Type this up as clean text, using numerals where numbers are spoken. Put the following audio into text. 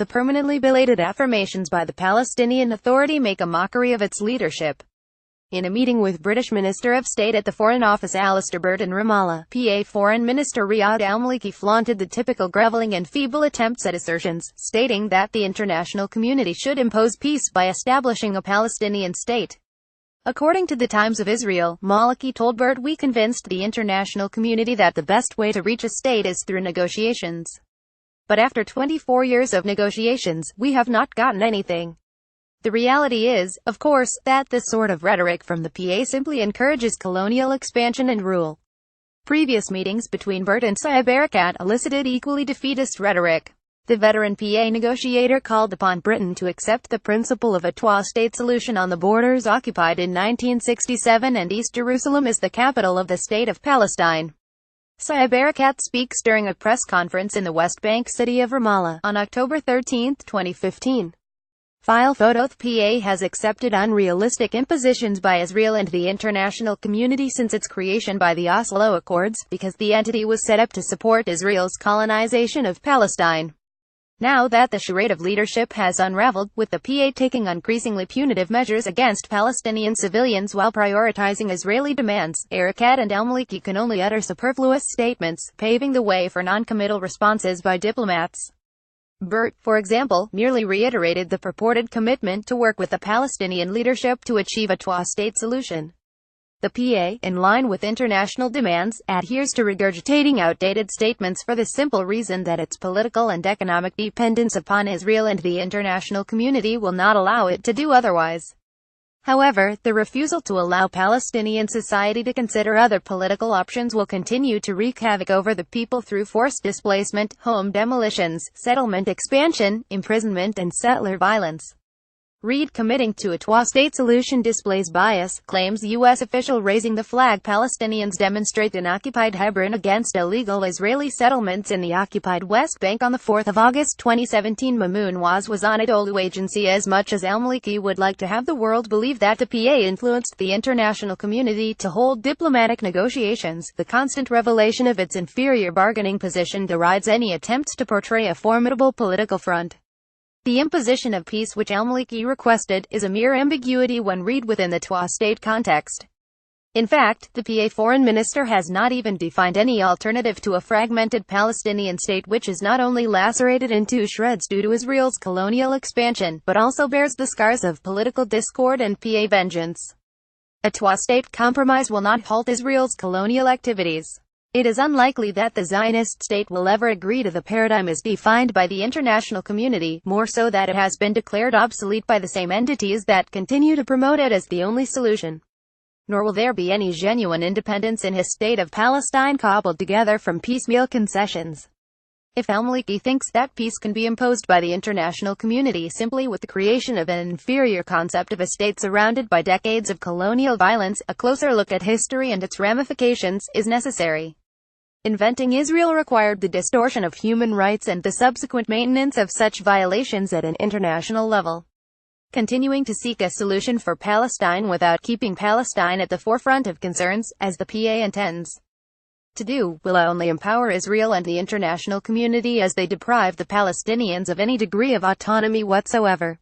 The permanently belated affirmations by the Palestinian Authority make a mockery of its leadership. In a meeting with British Minister of State at the Foreign Office Alistair Burt in Ramallah, PA Foreign Minister Riyad al-Maliki flaunted the typical groveling and feeble attempts at assertions, stating that the international community should impose peace by establishing a Palestinian state. According to the Times of Israel, Maliki told Burt, "We convinced the international community that the best way to reach a state is through negotiations. But after 24 years of negotiations, we have not gotten anything." The reality is, of course, that this sort of rhetoric from the PA simply encourages colonial expansion and rule. Previous meetings between Burt and Saeb Erekat elicited equally defeatist rhetoric. The veteran PA negotiator called upon Britain to accept the principle of a two-state solution on the borders occupied in 1967 and East Jerusalem as the capital of the State of Palestine. Saeb Erekat speaks during a press conference in the West Bank city of Ramallah on October 13, 2015. File photo: The PA has accepted unrealistic impositions by Israel and the international community since its creation by the Oslo Accords, because the entity was set up to support Israel's colonization of Palestine. Now that the charade of leadership has unraveled, with the PA taking increasingly punitive measures against Palestinian civilians while prioritizing Israeli demands, Erekat and al-Maliki can only utter superfluous statements, paving the way for non-committal responses by diplomats. Burt, for example, merely reiterated the purported commitment to work with the Palestinian leadership to achieve a two-state solution. The PA, in line with international demands, adheres to regurgitating outdated statements for the simple reason that its political and economic dependence upon Israel and the international community will not allow it to do otherwise. However, the refusal to allow Palestinian society to consider other political options will continue to wreak havoc over the people through forced displacement, home demolitions, settlement expansion, imprisonment and settler violence. Reid committing to a two-state solution displays bias, claims U.S. official raising the flag. Palestinians demonstrate in occupied Hebron against illegal Israeli settlements in the occupied West Bank on 4 August 2017. Mamoun Waz was on Anadolu Agency. As much as al-Maliki would like to have the world believe that the PA influenced the international community to hold diplomatic negotiations, the constant revelation of its inferior bargaining position derides any attempts to portray a formidable political front. The imposition of peace which al-Maliki requested is a mere ambiguity when read within the two-state context. In fact, the PA foreign minister has not even defined any alternative to a fragmented Palestinian state which is not only lacerated into shreds due to Israel's colonial expansion, but also bears the scars of political discord and PA vengeance. A two-state compromise will not halt Israel's colonial activities. It is unlikely that the Zionist state will ever agree to the paradigm as defined by the international community, more so that it has been declared obsolete by the same entities that continue to promote it as the only solution. Nor will there be any genuine independence in his state of Palestine cobbled together from piecemeal concessions. If al-Maliki thinks that peace can be imposed by the international community simply with the creation of an inferior concept of a state surrounded by decades of colonial violence, a closer look at history and its ramifications is necessary. Inventing Israel required the distortion of human rights and the subsequent maintenance of such violations at an international level. Continuing to seek a solution for Palestine without keeping Palestine at the forefront of concerns, as the PA intends to do, will only empower Israel and the international community as they deprive the Palestinians of any degree of autonomy whatsoever.